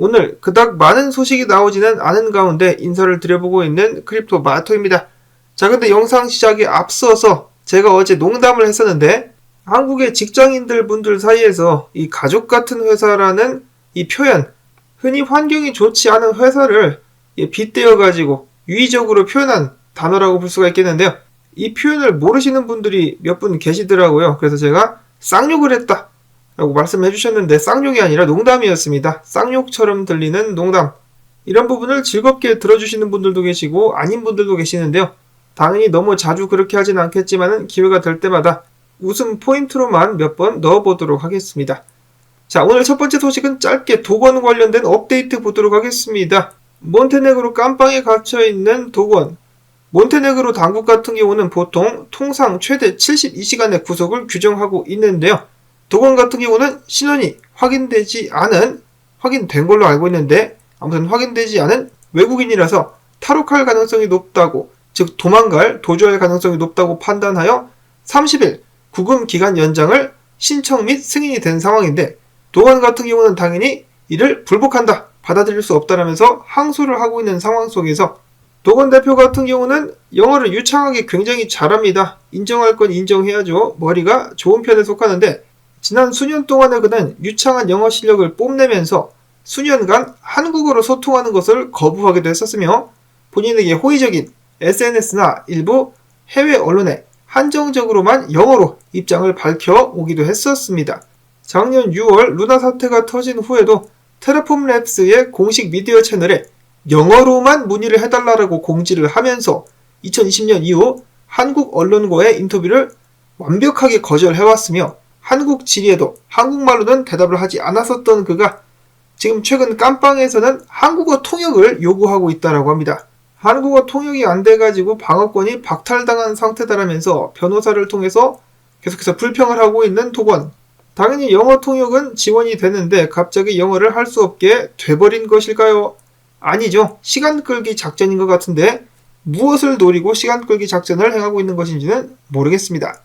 오늘 그닥 많은 소식이 나오지는 않은 가운데 인사를 드려보고 있는 크립토 마토입니다. 자, 근데 영상 시작에 앞서서 제가 어제 농담을 했었는데 한국의 직장인들 분들 사이에서 이 가족 같은 회사라는 이 표현, 흔히 환경이 좋지 않은 회사를 빗대어 가지고 유의적으로 표현한 단어라고 볼 수가 있겠는데요. 이 표현을 모르시는 분들이 몇 분 계시더라고요. 그래서 제가 쌍욕을 했다 라고 말씀해 주셨는데 쌍욕이 아니라 농담이었습니다. 쌍욕처럼 들리는 농담. 이런 부분을 즐겁게 들어주시는 분들도 계시고 아닌 분들도 계시는데요. 당연히 너무 자주 그렇게 하진 않겠지만 기회가 될 때마다 웃음 포인트로만 몇 번 넣어보도록 하겠습니다. 자, 오늘 첫 번째 소식은 짧게 도건 관련된 업데이트 보도록 하겠습니다. 몬테네그로 깜빵에 갇혀있는 도건. 몬테네그로 당국 같은 경우는 보통 통상 최대 72시간의 구속을 규정하고 있는데요. 도건 같은 경우는 신원이 확인된 걸로 알고 있는데 아무튼 확인되지 않은 외국인이라서 탈옥할 가능성이 높다고, 즉 도주할 가능성이 높다고 판단하여 30일 구금 기간 연장을 신청 및 승인이 된 상황인데 도건 같은 경우는 당연히 이를 불복한다, 받아들일 수 없다라면서 항소를 하고 있는 상황 속에서 도건 대표 같은 경우는 영어를 유창하게 굉장히 잘합니다. 인정할 건 인정해야죠. 머리가 좋은 편에 속하는데 지난 수년 동안에 그는 유창한 영어 실력을 뽐내면서 수년간 한국어로 소통하는 것을 거부하기도 했었으며 본인에게 호의적인 SNS나 일부 해외 언론에 한정적으로만 영어로 입장을 밝혀오기도 했었습니다. 작년 6월 루나 사태가 터진 후에도 테라폼 랩스의 공식 미디어 채널에 영어로만 문의를 해달라고 공지를 하면서 2020년 이후 한국 언론과의 인터뷰를 완벽하게 거절해왔으며 한국 질의에도 한국말로는 대답을 하지 않았었던 그가 지금 최근 깜빵에서는 한국어 통역을 요구하고 있다고 합니다. 한국어 통역이 안 돼가지고 방어권이 박탈당한 상태다라면서 변호사를 통해서 계속해서 불평을 하고 있는 도건. 당연히 영어 통역은 지원이 되는데 갑자기 영어를 할 수 없게 돼버린 것일까요? 아니죠. 시간 끌기 작전인 것 같은데 무엇을 노리고 시간 끌기 작전을 행하고 있는 것인지는 모르겠습니다.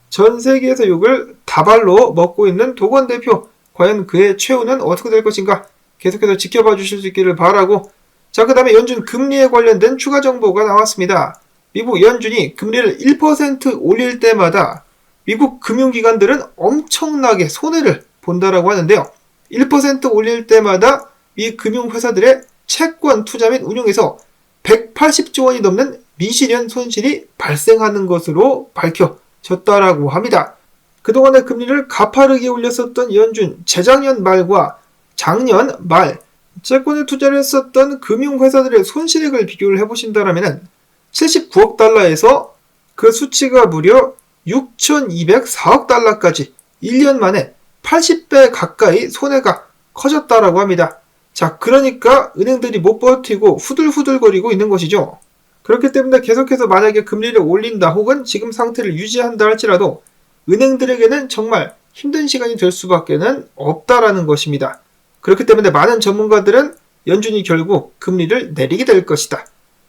전 세계에서 욕을 다발로 먹고 있는 도건 대표. 과연 그의 최후는 어떻게 될 것인가? 계속해서 지켜봐 주실 수 있기를 바라고. 자, 그 다음에 연준 금리에 관련된 추가 정보가 나왔습니다. 미국 연준이 금리를 1% 올릴 때마다 미국 금융기관들은 엄청나게 손해를 본다라고 하는데요. 1% 올릴 때마다 미 금융회사들의 채권 투자 및 운용에서 180조 원이 넘는 미실현 손실이 발생하는 것으로 밝혀졌다라고 합니다. 그동안의 금리를 가파르게 올렸었던 연준, 재작년 말과 작년 말 채권에 투자를 했었던 금융회사들의 손실액을 비교를 해보신다면 79억 달러에서 그 수치가 무려 6,204억 달러까지 1년 만에 80배 가까이 손해가 커졌다라고 합니다. 자, 그러니까 은행들이 못 버티고 후들후들거리고 있는 것이죠. 그렇기 때문에 계속해서 만약에 금리를 올린다 혹은 지금 상태를 유지한다 할지라도 은행들에게는 정말 힘든 시간이 될 수밖에는 없다라는 것입니다. 그렇기 때문에 많은 전문가들은 연준이 결국 금리를 내리게 될 것이다.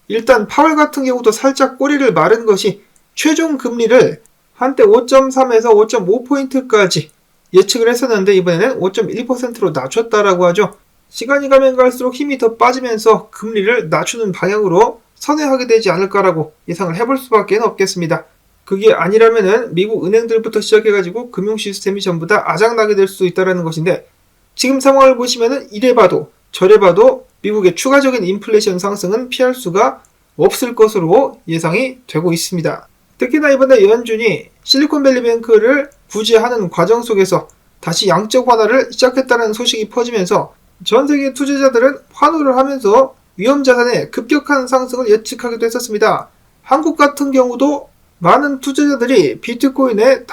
일단 파월 같은 경우도 살짝 꼬리를 마른 것이 최종 금리를 한때 5.3에서 5.5포인트까지 예측을 했었는데 이번에는 5.1%로 낮췄다라고 하죠. 시간이 가면 갈수록 힘이 더 빠지면서 금리를 낮추는 방향으로 선회하게 되지 않을까라고 예상을 해볼 수밖에 없겠습니다. 그게 아니라면은 미국 은행들부터 시작해가지고 금융 시스템이 전부 다 아작나게 될 수 있다는 것인데 지금 상황을 보시면은 이래 봐도 저래 봐도 미국의 추가적인 인플레이션 상승은 피할 수가 없을 것으로 예상이 되고 있습니다. 특히나 이번에 연준이 실리콘밸리뱅크를 구제하는 과정 속에서 다시 양적 완화를 시작했다는 소식이 퍼지면서 전 세계 투자자들은 환호를 하면서 위험자산의 급격한 상승을 예측하기도 했었습니다. 한국 같은 경우도 많은 투자자들이 비트코인의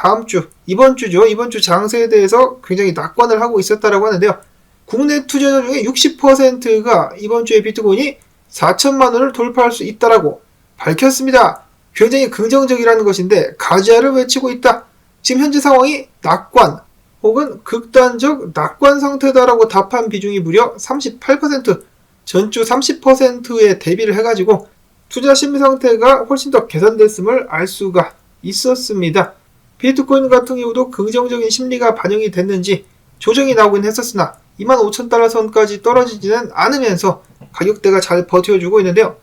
이번 주 장세에 대해서 굉장히 낙관을 하고 있었다고 하는데요. 국내 투자자 중에 60%가 이번 주에 비트코인이 4천만 원을 돌파할 수 있다라고 밝혔습니다. 굉장히 긍정적이라는 것인데 가지아를 외치고 있다. 지금 현재 상황이 낙관 혹은 극단적 낙관 상태다라고 답한 비중이 무려 38%, 전주 30%에 대비를 해가지고 투자 심리 상태가 훨씬 더 개선됐음을 알 수가 있었습니다. 비트코인 같은 경우도 긍정적인 심리가 반영이 됐는지 조정이 나오긴 했었으나 25,000달러 선까지 떨어지지는 않으면서 가격대가 잘 버텨주고 있는데요.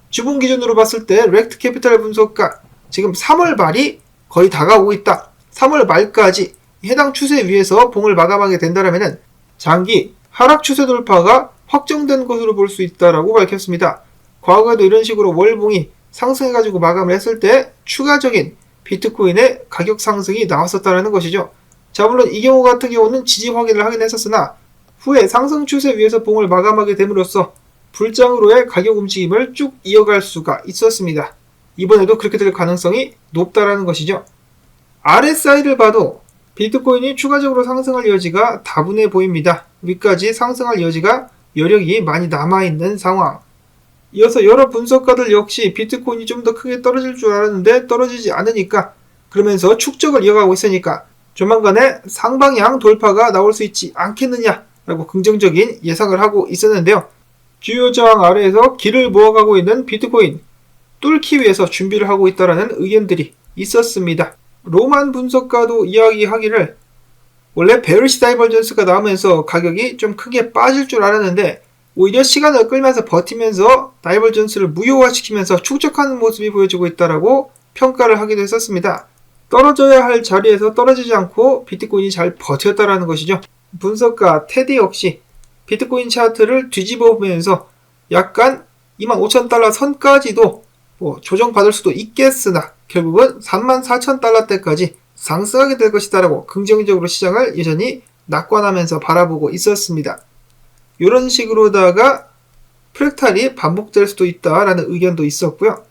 주봉 기준으로 봤을 때 렉트 캐피탈 분석가 지금 3월 말이 거의 다가오고 있다. 3월 말까지 해당 추세 위에서 봉을 마감하게 된다면 장기 하락 추세 돌파가 확정된 것으로 볼 수 있다라고 밝혔습니다. 과거에도 이런 식으로 월봉이 상승해가지고 마감을 했을 때 추가적인 비트코인의 가격 상승이 나왔었다는 것이죠. 자, 물론 이 경우 같은 경우는 지지 확인을 하긴 했었으나 후에 상승 추세 위에서 봉을 마감하게 됨으로써 불장으로의 가격 움직임을 쭉 이어갈 수가 있었습니다. 이번에도 그렇게 될 가능성이 높다라는 것이죠. RSI를 봐도 비트코인이 추가적으로 상승할 여지가 다분해 보입니다. 위까지 상승할 여지가 여력이 많이 남아있는 상황. 이어서 여러 분석가들 역시 비트코인이 좀 더 크게 떨어질 줄 알았는데 떨어지지 않으니까, 그러면서 축적을 이어가고 있으니까 조만간에 상방향 돌파가 나올 수 있지 않겠느냐라고 긍정적인 예상을 하고 있었는데요. 주요 저항 아래에서 길을 모아가고 있는 비트코인 뚫기 위해서 준비를 하고 있다라는 의견들이 있었습니다. 로만 분석가도 이야기하기를 원래 베어리시 다이버전스가 나오면서 가격이 좀 크게 빠질 줄 알았는데 오히려 시간을 끌면서 버티면서 다이버전스를 무효화시키면서 축적하는 모습이 보여지고 있다라고 평가를 하기도 했었습니다. 떨어져야 할 자리에서 떨어지지 않고 비트코인이 잘 버텼다라는 것이죠. 분석가 테디 역시 비트코인 차트를 뒤집어 보면서 약간 25,000달러 선까지도 조정받을 수도 있겠으나 결국은 34,000달러대까지 상승하게 될 것이다라고 긍정적으로 시장을 여전히 낙관하면서 바라보고 있었습니다. 이런 식으로다가 프랙탈이 반복될 수도 있다라는 의견도 있었고요.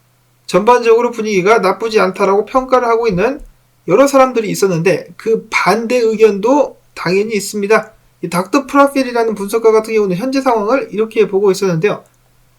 전반적으로 분위기가 나쁘지 않다라고 평가를 하고 있는 여러 사람들이 있었는데 그 반대 의견도 당연히 있습니다. 이 닥터 프라필이라는 분석가 같은 경우는 현재 상황을 이렇게 보고 있었는데요.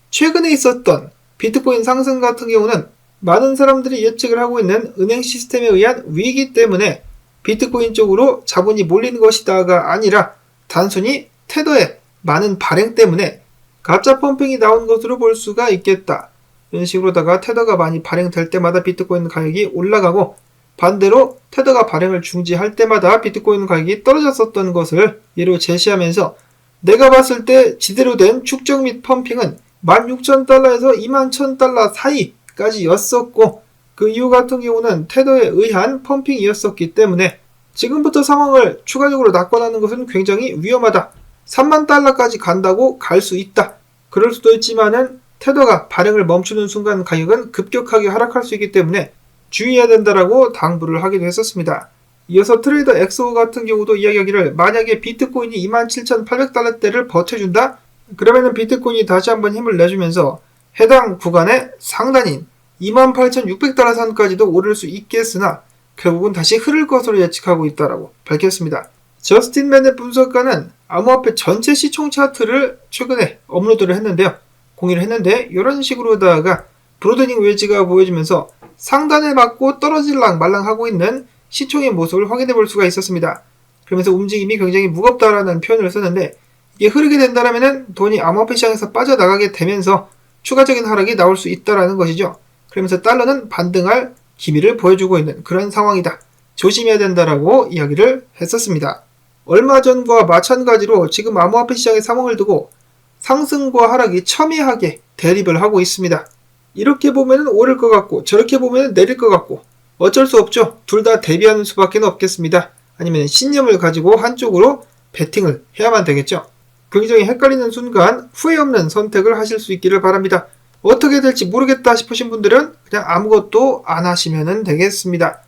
최근에 있었던 비트코인 상승 같은 경우는 많은 사람들이 예측을 하고 있는 은행 시스템에 의한 위기 때문에 비트코인 쪽으로 자본이 몰리는 것이다가 아니라 단순히 테더의 많은 발행 때문에 가짜 펌핑이 나온 것으로 볼 수가 있겠다. 이런 식으로다가 테더가 많이 발행될 때마다 비트코인 가격이 올라가고 반대로 테더가 발행을 중지할 때마다 비트코인 가격이 떨어졌었던 것을 예로 제시하면서 내가 봤을 때 지대로 된 축적 및 펌핑은 16,000달러에서 21,000달러 사이까지 였었고 그 이후 같은 경우는 테더에 의한 펌핑이었었기 때문에 지금부터 상황을 추가적으로 낙관하는 것은 굉장히 위험하다. 3만 달러까지 간다고 갈 수 있다. 그럴 수도 있지만은 테더가 발행을 멈추는 순간 가격은 급격하게 하락할 수 있기 때문에 주의해야 된다라고 당부를 하기도 했었습니다. 이어서 트레이더 엑소 같은 경우도 이야기하기를 만약에 비트코인이 27,800달러대를 버텨준다? 그러면은 비트코인이 다시 한번 힘을 내주면서 해당 구간의 상단인 28,600달러 선까지도 오를 수 있겠으나 결국은 다시 흐를 것으로 예측하고 있다라고 밝혔습니다. 저스틴 맨의 분석가는 암호화폐 전체 시총 차트를 최근에 업로드를 했는데요. 공유를 했는데 이런 식으로다가 브로드닝 웨지가 보여지면서 상단에 맞고 떨어질랑 말랑 하고 있는 시총의 모습을 확인해 볼 수가 있었습니다. 그러면서 움직임이 굉장히 무겁다라는 표현을 썼는데 이게 흐르게 된다면 돈이 암호화폐 시장에서 빠져나가게 되면서 추가적인 하락이 나올 수 있다라는 것이죠. 그러면서 달러는 반등할 기미를 보여주고 있는 그런 상황이다. 조심해야 된다라고 이야기를 했었습니다. 얼마 전과 마찬가지로 지금 암호화폐 시장의 상황을 두고 상승과 하락이 첨예하게 대립을 하고 있습니다. 이렇게 보면 오를 것 같고 저렇게 보면 내릴 것 같고 어쩔 수 없죠. 둘 다 대비하는 수밖에 없겠습니다. 아니면 신념을 가지고 한쪽으로 베팅을 해야만 되겠죠. 굉장히 헷갈리는 순간 후회 없는 선택을 하실 수 있기를 바랍니다. 어떻게 될지 모르겠다 싶으신 분들은 그냥 아무것도 안 하시면 되겠습니다.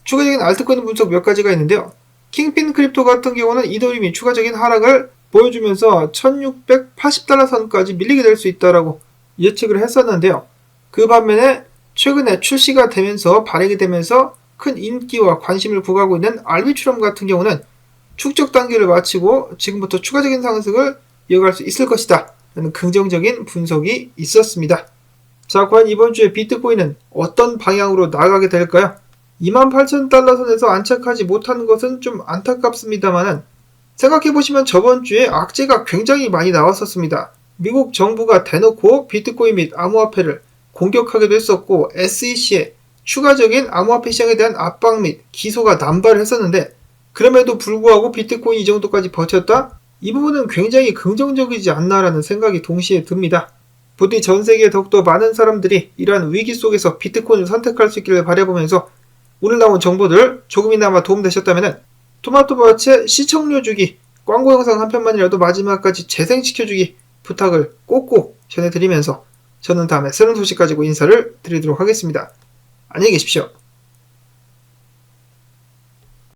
추가적인 알트코인 분석 몇 가지가 있는데요. 킹핀 크립토 같은 경우는 이더리움이 추가적인 하락을 보여주면서 1680달러 선까지 밀리게 될 수 있다라고 예측을 했었는데요. 그 반면에 최근에 출시가 되면서 발행이 되면서 큰 인기와 관심을 구가하고 있는 알비트럼 같은 경우는 축적 단계를 마치고 지금부터 추가적인 상승을 이어갈 수 있을 것이다 라는 긍정적인 분석이 있었습니다. 자, 과연 이번 주에 비트코인은 어떤 방향으로 나가게 될까요? 28,000달러 선에서 안착하지 못하는 것은 좀 안타깝습니다만은 생각해보시면 저번 주에 악재가 굉장히 많이 나왔었습니다. 미국 정부가 대놓고 비트코인 및 암호화폐를 공격하기도 했었고 SEC에 추가적인 암호화폐 시장에 대한 압박 및 기소가 남발을 했었는데 그럼에도 불구하고 비트코인이 이 정도까지 버텼다? 이 부분은 굉장히 긍정적이지 않나라는 생각이 동시에 듭니다. 부디 전 세계 더욱더 많은 사람들이 이러한 위기 속에서 비트코인을 선택할 수 있기를 바라보면서 오늘 나온 정보들 조금이나마 도움되셨다면 토마토밭의 시청료 주기, 광고 영상 한 편만이라도 마지막까지 재생시켜주기 부탁을 꼭꼭 전해드리면서 저는 다음에 새로운 소식 가지고 인사를 드리도록 하겠습니다. 안녕히 계십시오.